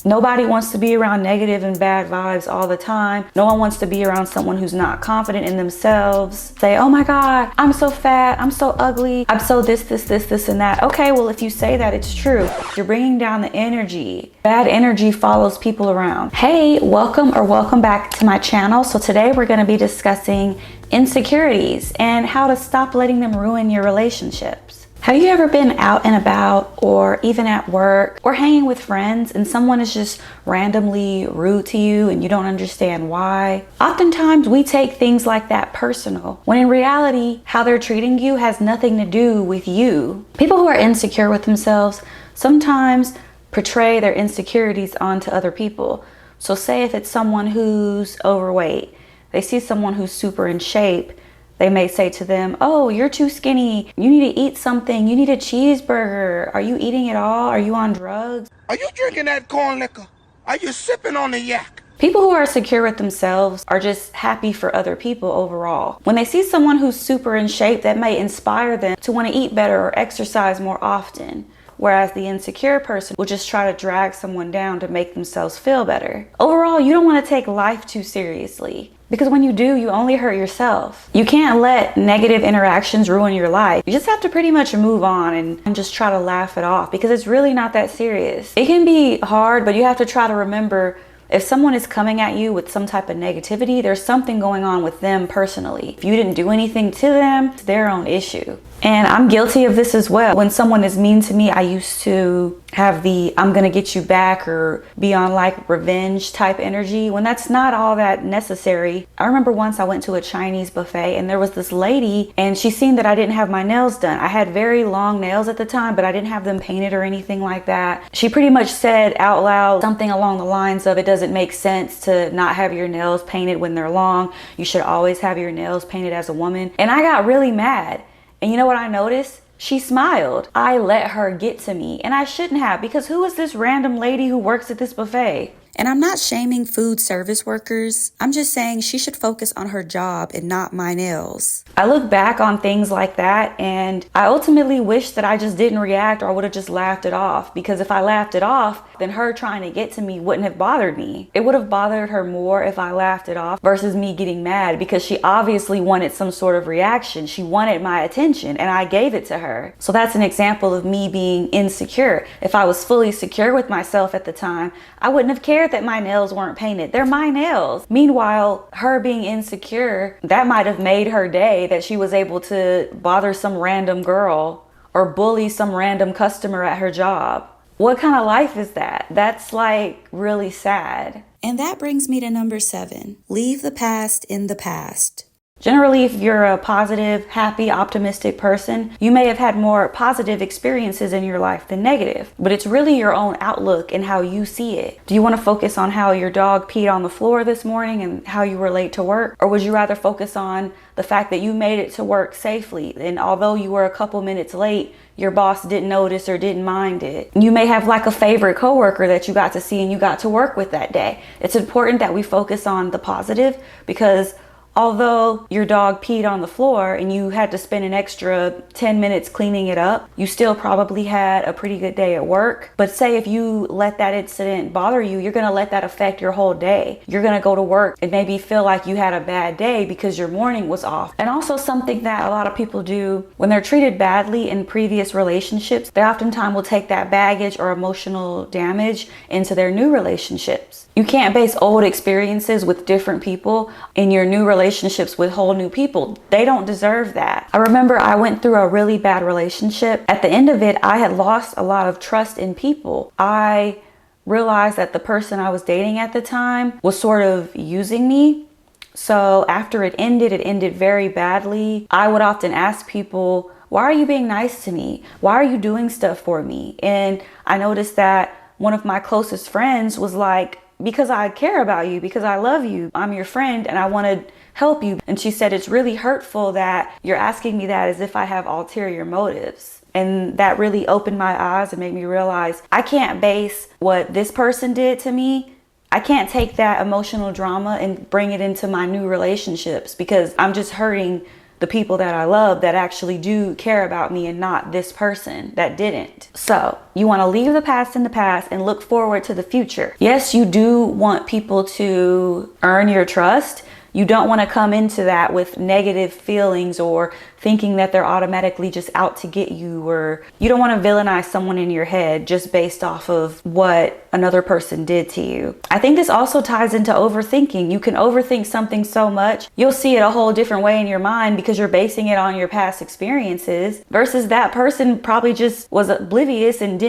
Nobody wants to be around negative and bad vibes all the time. No one wants to be around someone who's not confident in themselves. Say, oh my God, I'm so fat, I'm so ugly, I'm so this, and that. Okay, well, if you say that, it's true. You're bringing down the energy. Bad energy follows people around. Hey, welcome back to my channel. So today we're gonna be discussing insecurities and how to stop letting them ruin your relationships. Have you ever been out and about or even at work or hanging with friends and someone is just randomly rude to you and you don't understand why? Oftentimes we take things like that personal, when in reality, how they're treating you has nothing to do with you. People who are insecure with themselves sometimes portray their insecurities onto other people. So say if it's someone who's overweight, they see someone who's super in shape, they may say to them, oh, you're too skinny. You need to eat something. You need a cheeseburger. Are you eating it all? Are you on drugs? Are you drinking that corn liquor? Are you sipping on the yak? People who are secure with themselves are just happy for other people overall. When they see someone who's super in shape, that may inspire them to want to eat better or exercise more often. Whereas the insecure person will just try to drag someone down to make themselves feel better. Overall, you don't want to take life too seriously. Because when you do, you only hurt yourself. You can't let negative interactions ruin your life. You just have to pretty much move on and just try to laugh it off because it's really not that serious. It can be hard, but you have to try to remember if someone is coming at you with some type of negativity, there's something going on with them personally. If you didn't do anything to them, it's their own issue. And I'm guilty of this as well. When someone is mean to me, I used to have the I'm gonna get you back or be on like revenge type energy when that's not all that necessary. I remember once I went to a Chinese buffet and there was this lady and she seen that I didn't have my nails done. I had very long nails at the time, but I didn't have them painted or anything like that. She pretty much said out loud something along the lines of, it doesn't make sense to not have your nails painted when they're long. You should always have your nails painted as a woman. And I got really mad. And you know what I noticed? She smiled. I let her get to me, and I shouldn't have, because who is this random lady who works at this buffet? And I'm not shaming food service workers. I'm just saying she should focus on her job and not my nails. I look back on things like that and I ultimately wish that I just didn't react or I would have just laughed it off, because if I laughed it off, then her trying to get to me wouldn't have bothered me. It would have bothered her more if I laughed it off versus me getting mad, because she obviously wanted some sort of reaction. She wanted my attention and I gave it to her. So that's an example of me being insecure. If I was fully secure with myself at the time, I wouldn't have cared that my nails weren't painted. They're my nails. Meanwhile, her being insecure, that might have made her day, that she was able to bother some random girl or bully some random customer at her job. What kind of life is that? That's like really sad. And that brings me to number 7. Leave the past in the past. Generally, if you're a positive, happy, optimistic person, you may have had more positive experiences in your life than negative. But it's really your own outlook and how you see it. Do you want to focus on how your dog peed on the floor this morning and how you were late to work? Or would you rather focus on the fact that you made it to work safely, and although you were a couple minutes late, your boss didn't notice or didn't mind it? You may have like a favorite coworker that you got to see and you got to work with that day. It's important that we focus on the positive, because although your dog peed on the floor and you had to spend an extra 10 minutes cleaning it up, you still probably had a pretty good day at work. But say if you let that incident bother you, you're gonna let that affect your whole day. You're gonna go to work and maybe feel like you had a bad day because your morning was off. And also something that a lot of people do when they're treated badly in previous relationships, they oftentimes will take that baggage or emotional damage into their new relationships. You can't base old experiences with different people in your new relationships with whole new people. They don't deserve that. I remember I went through a really bad relationship. At the end of it, I had lost a lot of trust in people. I realized that the person I was dating at the time was sort of using me. So after it ended very badly. I would often ask people, why are you being nice to me? Why are you doing stuff for me? And I noticed that one of my closest friends was like, because I care about you, because I love you, I'm your friend and I want to help you. And she said, it's really hurtful that you're asking me that as if I have ulterior motives. And that really opened my eyes and made me realize I can't base what this person did to me. I can't take that emotional drama and bring it into my new relationships, because I'm just hurting the people that I love that actually do care about me and not this person that didn't. So you want to leave the past in the past and look forward to the future. Yes, you do want people to earn your trust. You don't want to come into that with negative feelings or thinking that they're automatically just out to get you, or you don't want to villainize someone in your head just based off of what another person did to you. I think this also ties into overthinking. You can overthink something so much, you'll see it a whole different way in your mind because you're basing it on your past experiences, versus that person probably just was oblivious and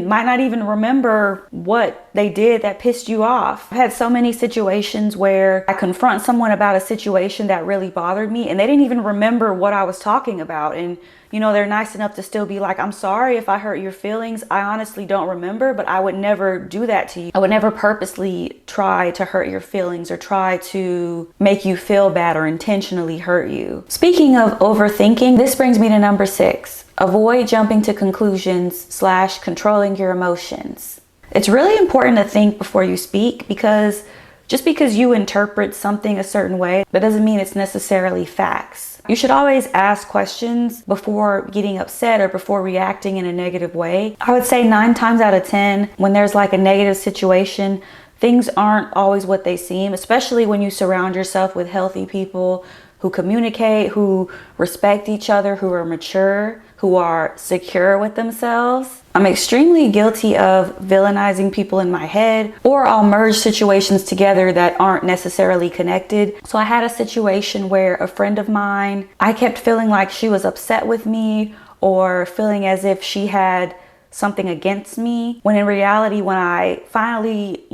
might not even remember what they did that pissed you off. I've had so many situations where I confront someone about a situation that really bothered me and they didn't even remember what I was talking about. And you know, they're nice enough to still be like, I'm sorry if I hurt your feelings. I honestly don't remember, but I would never do that to you. I would never purposely try to hurt your feelings or try to make you feel bad or intentionally hurt you. Speaking of overthinking, this brings me to number 6. Avoid jumping to conclusions / controlling your emotions. It's really important to think before you speak, because just because you interpret something a certain way, that doesn't mean it's necessarily facts. You should always ask questions before getting upset or before reacting in a negative way. I would say 9 times out of 10, when there's like a negative situation, things aren't always what they seem, especially when you surround yourself with healthy people who communicate, who respect each other, who are mature, who are secure with themselves. I'm extremely guilty of villainizing people in my head, or I'll merge situations together that aren't necessarily connected. So I had a situation where a friend of mine, I kept feeling like she was upset with me or feeling as if she had something against me, when in reality, when I finally,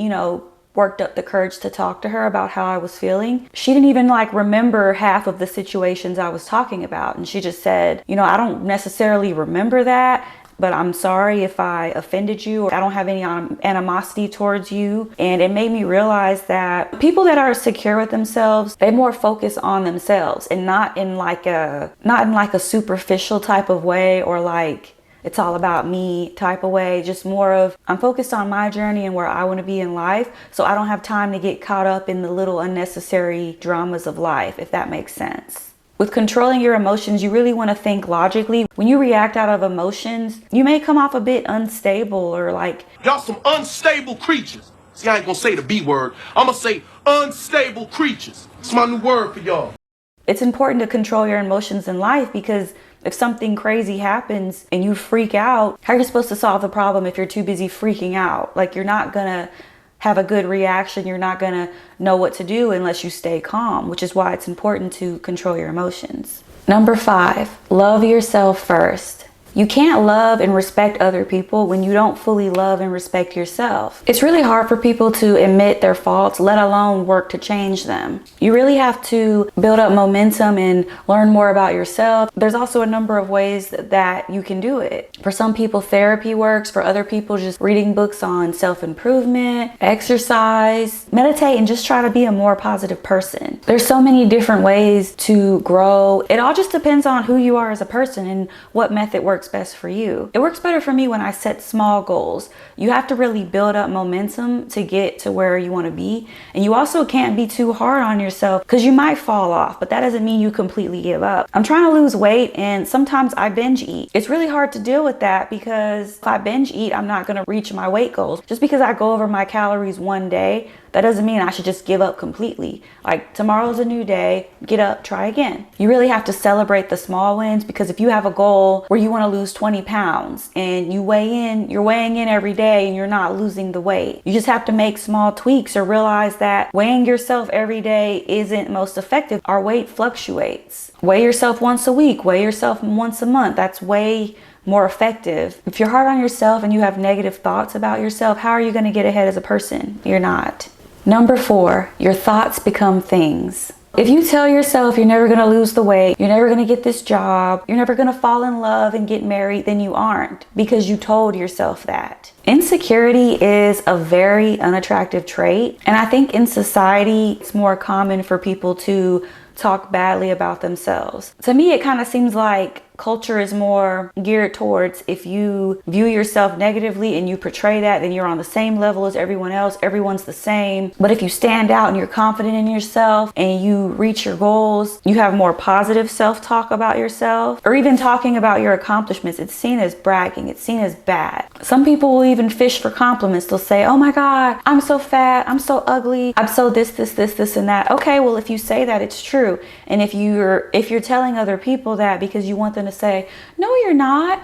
worked up the courage to talk to her about how I was feeling, she didn't even remember half of the situations I was talking about. And she just said, I don't necessarily remember that, but I'm sorry if I offended you, or I don't have any animosity towards you. And it made me realize that people that are secure with themselves, they more focus on themselves, and not in like a superficial type of way, or like it's all about me type of way. Just more of, I'm focused on my journey and where I want to be in life, so I don't have time to get caught up in the little unnecessary dramas of life, if that makes sense. With controlling your emotions, you really want to think logically. When you react out of emotions, you may come off a bit unstable, or like, Y'all some unstable creatures. See, I ain't gonna say the B word. I'm gonna say unstable creatures. It's my new word for y'all. It's important to control your emotions in life, because if something crazy happens and you freak out, how are you supposed to solve the problem if you're too busy freaking out? Like, you're not gonna have a good reaction. You're not gonna know what to do unless you stay calm, which is why it's important to control your emotions. Number 5, love yourself first. You can't love and respect other people when you don't fully love and respect yourself. It's really hard for people to admit their faults, let alone work to change them. You really have to build up momentum and learn more about yourself. There's also a number of ways that you can do it. For some people, therapy works. For other people, just reading books on self-improvement, exercise, meditate, and just try to be a more positive person. There's so many different ways to grow. It all just depends on who you are as a person and what method works best for you. It works better for me when I set small goals. You have to really build up momentum to get to where you want to be. And you also can't be too hard on yourself, because you might fall off, but that doesn't mean you completely give up. I'm trying to lose weight, and sometimes I binge eat. It's really hard to deal with that, because if I binge eat, I'm not going to reach my weight goals. Just because I go over my calories one day, that doesn't mean I should just give up completely. Like, tomorrow's a new day, get up, try again. You really have to celebrate the small wins, because if you have a goal where you want to lose 20 pounds and you're weighing in every day and you're not losing the weight, you just have to make small tweaks, or realize that weighing yourself every day isn't most effective. Our weight fluctuates. Weigh yourself once a week, weigh yourself once a month. That's way more effective. If you're hard on yourself and you have negative thoughts about yourself, how are you going to get ahead as a person? You're not. Number 4, your thoughts become things. If you tell yourself you're never going to lose the weight, you're never going to get this job, you're never going to fall in love and get married, then you aren't, because you told yourself that. Insecurity is a very unattractive trait, and I think in society it's more common for people to talk badly about themselves. To me, it kind of seems like culture is more geared towards if you view yourself negatively and you portray that, then you're on the same level as everyone else. Everyone's the same. But if you stand out and you're confident in yourself and you reach your goals, you have more positive self-talk about yourself, or even talking about your accomplishments, it's seen as bragging. It's seen as bad. Some people will even fish for compliments. They'll say, oh my God, I'm so fat, I'm so ugly, I'm so this, and that. Okay, well, if you say that, it's true. And if you're telling other people that because you want them to say, no, you're not,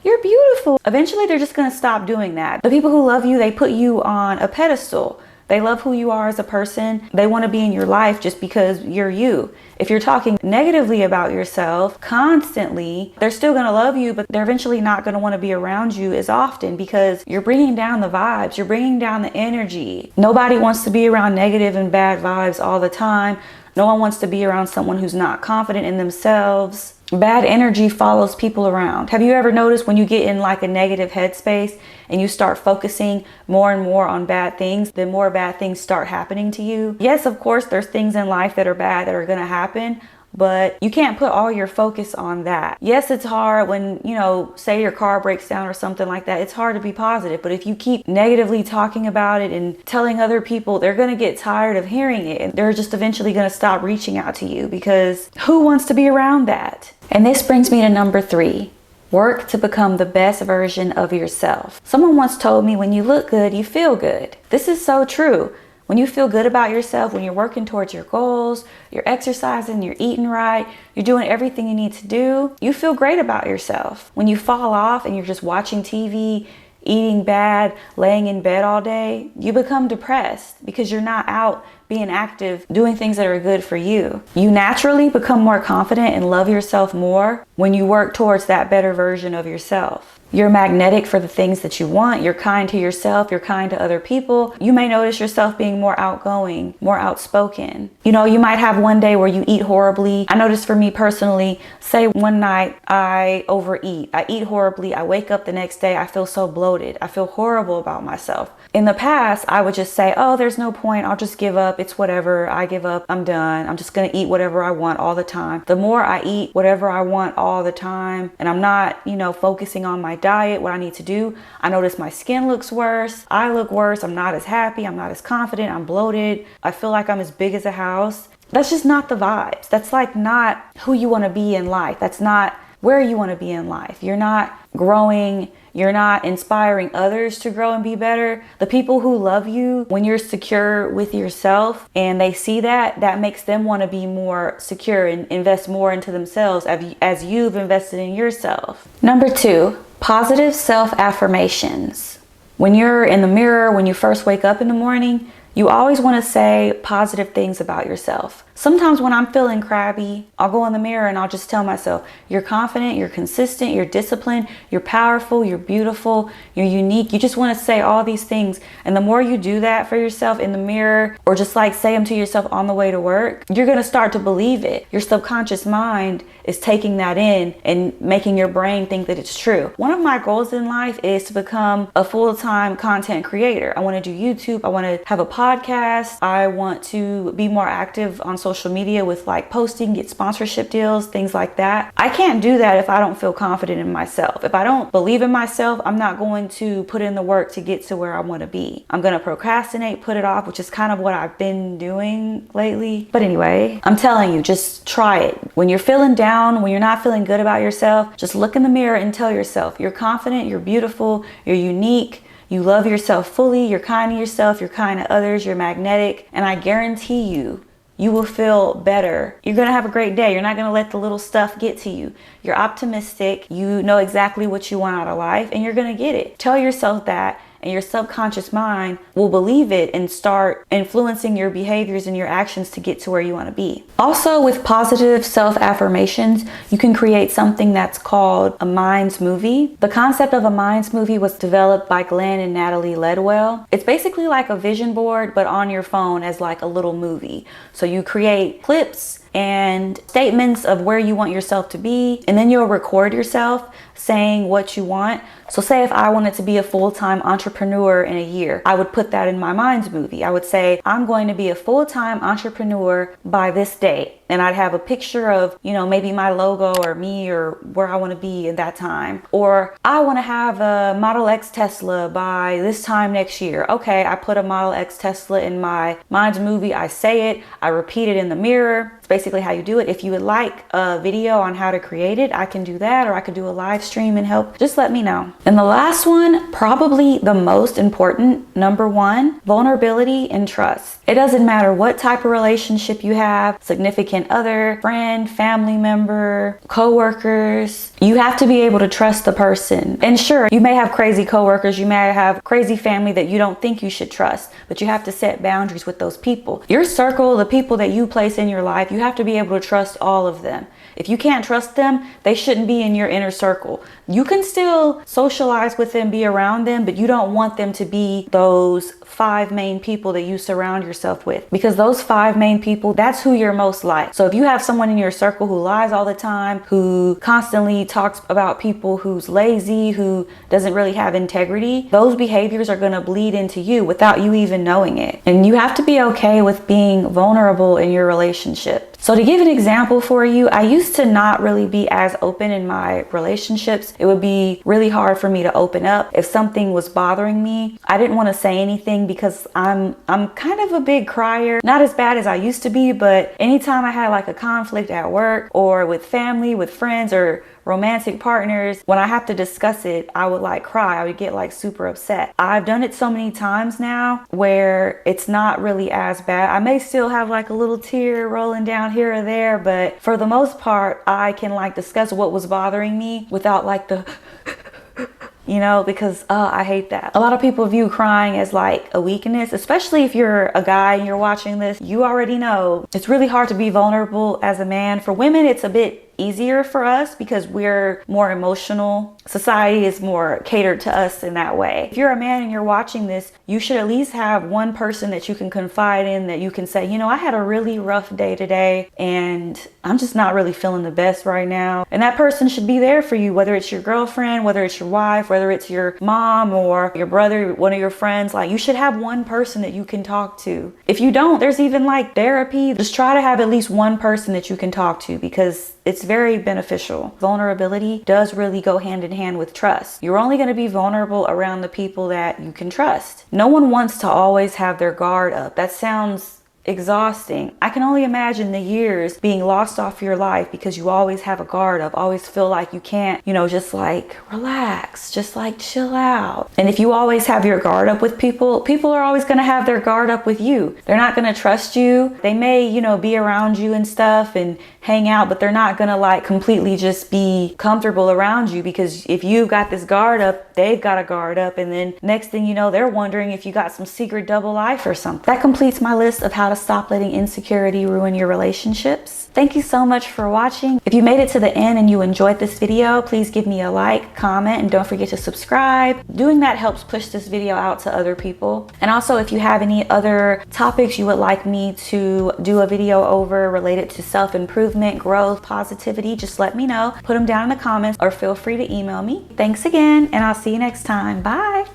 you're beautiful, eventually they're just going to stop doing that. The people who love you, they put you on a pedestal. They love who you are as a person. They want to be in your life just because you're you. If you're talking negatively about yourself constantly, they're still going to love you, but they're eventually not going to want to be around you as often because you're bringing down the vibes. You're bringing down the energy. Nobody wants to be around negative and bad vibes all the time. No one wants to be around someone who's not confident in themselves. Bad energy follows people around. Have you ever noticed when you get in like a negative headspace and you start focusing more and more on bad things, the more bad things start happening to you? Yes, of course, there's things in life that are bad that are going to happen, but you can't put all your focus on that. Yes, it's hard when, say your car breaks down or something like that. It's hard to be positive, but if you keep negatively talking about it and telling other people, they're going to get tired of hearing it and they're just eventually going to stop reaching out to you because who wants to be around that? And this brings me to number 3. Work to become the best version of yourself. Someone once told me, when you look good, you feel good. This is so true. When you feel good about yourself, when you're working towards your goals, you're exercising, you're eating right, you're doing everything you need to do, you feel great about yourself. When you fall off and you're just watching TV, eating bad, laying in bed all day, you become depressed because you're not out being active, doing things that are good for you. You naturally become more confident and love yourself more when you work towards that better version of yourself. You're magnetic for the things that you want. You're kind to yourself. You're kind to other people. You may notice yourself being more outgoing, more outspoken. You might have one day where you eat horribly. I noticed for me personally, say one night I overeat. I eat horribly. I wake up the next day. I feel so bloated. I feel horrible about myself. In the past, I would just say, oh, there's no point. I'll just give up. It's whatever. I give up. I'm done. I'm just going to eat whatever I want all the time. The more I eat whatever I want all the time, and I'm not, focusing on my diet, what I need to do, I notice my skin looks worse. I look worse. I'm not as happy. I'm not as confident. I'm bloated. I feel like I'm as big as a house. That's just not the vibes. That's like not who you want to be in life. That's not where you want to be in life. You're not growing. You're not inspiring others to grow and be better. The people who love you, when you're secure with yourself and they see that, that makes them want to be more secure and invest more into themselves as you've invested in yourself. Number 2, positive self-affirmations. When you're in the mirror, when you first wake up in the morning, you always want to say positive things about yourself. Sometimes when I'm feeling crabby, I'll go in the mirror and I'll just tell myself, you're confident, you're consistent, you're disciplined, you're powerful, you're beautiful, you're unique. You just want to say all these things. And the more you do that for yourself in the mirror, or just like say them to yourself on the way to work, you're going to start to believe it. Your subconscious mind is taking that in and making your brain think that it's true. One of my goals in life is to become a full-time content creator. I want to do YouTube. I want to have a podcast. I want to be more active on social media with like posting, get sponsorship deals, things like that. I can't do that if I don't feel confident in myself. If I don't believe in myself, I'm not going to put in the work to get to where I want to be. I'm going to procrastinate, put it off, which is kind of what I've been doing lately. But anyway, I'm telling you, just try it. When you're feeling down, when you're not feeling good about yourself, just look in the mirror and tell yourself, you're confident, you're beautiful, you're unique, you love yourself fully, you're kind to yourself, you're kind to others, you're magnetic, and I guarantee you, you will feel better. You're gonna have a great day. You're not gonna let the little stuff get to you. You're optimistic. You know exactly what you want out of life and you're gonna get it. Tell yourself that and your subconscious mind will believe it and start influencing your behaviors and your actions to get to where you want to be. Also, with positive self-affirmations, you can create something that's called a minds movie. The concept of a minds movie was developed by Glenn and Natalie Ledwell. It's basically like a vision board, but on your phone as like a little movie. So you create clips and statements of where you want yourself to be. And then you'll record yourself saying what you want. So say if I wanted to be a full-time entrepreneur in a year, I would put that in my mind's movie. I would say, I'm going to be a full-time entrepreneur by this date. And I'd have a picture of, you know, maybe my logo or me or where I want to be at that time. Or I want to have a Model X Tesla by this time next year. Okay, I put a Model X Tesla in my mind's movie. I say it, I repeat it in the mirror. It's basically how you do it. If you would like a video on how to create it, I can do that, or I could do a live stream and help. Just let me know. And the last one, probably the most important, number one, vulnerability and trust. It doesn't matter what type of relationship you have, significant other, friend, family member, co-workers, you have to be able to trust the person. And sure, you may have crazy co-workers, you may have crazy family that you don't think you should trust, but you have to set boundaries with those people. Your circle, the people that you place in your life, you have to be able to trust all of them. If you can't trust them, they shouldn't be in your inner circle. You can still socialize with them, be around them, but you don't want them to be those 5 main people that you surround yourself with, because those 5 main people, that's who you're most like. So if you have someone in your circle who lies all the time, who constantly talks about people, who's lazy, who doesn't really have integrity, those behaviors are going to bleed into you without you even knowing it. And you have to be okay with being vulnerable in your relationship. So to give an example for you, I used to not really be as open in my relationships. It would be really hard for me to open up. If something was bothering me, I didn't want to say anything because I'm kind of a big crier. Not as bad as I used to be, but anytime I had like a conflict at work or with family, with friends or romantic partners, when I have to discuss it, I would like cry. I would get like super upset. I've done it so many times now where it's not really as bad. I may still have like a little tear rolling down here or there, but for the most part, I can like discuss what was bothering me without like the you know, because I hate that. A lot of people view crying as like a weakness, especially if you're a guy and you're watching this. You already know it's really hard to be vulnerable as a man. For women, it's a bit easier for us because we're more emotional. Society is more catered to us in that way. If you're a man and you're watching this, you should at least have one person that you can confide in, that you can say, you know, I had a really rough day today and I'm just not really feeling the best right now. And that person should be there for you, whether it's your girlfriend, whether it's your wife, whether it's your mom or your brother, one of your friends. Like, you should have one person that you can talk to. If you don't, there's even like therapy. Just try to have at least one person that you can talk to, because it's very beneficial. Vulnerability does really go hand in hand with trust. You're only going to be vulnerable around the people that you can trust. No one wants to always have their guard up. That sounds exhausting. I can only imagine the years being lost off your life because you always have a guard up, always feel like you can't, you know, just like relax, just like chill out. And if you always have your guard up with people, people are always going to have their guard up with you. They're not going to trust you. They may, you know, be around you and stuff and hang out, but they're not going to like completely just be comfortable around you, because if you've got this guard up, they've got a guard up, and then next thing you know, they're wondering if you got some secret double life or something. That completes my list of how to stop letting insecurity ruin your relationships. Thank you so much for watching. If you made it to the end and you enjoyed this video, please give me a like, comment, and don't forget to subscribe. Doing that helps push this video out to other people. And also, if you have any other topics you would like me to do a video over related to self-improvement, growth, positivity, just let me know. Put them down in the comments or feel free to email me. Thanks again, and I'll see you next time. Bye.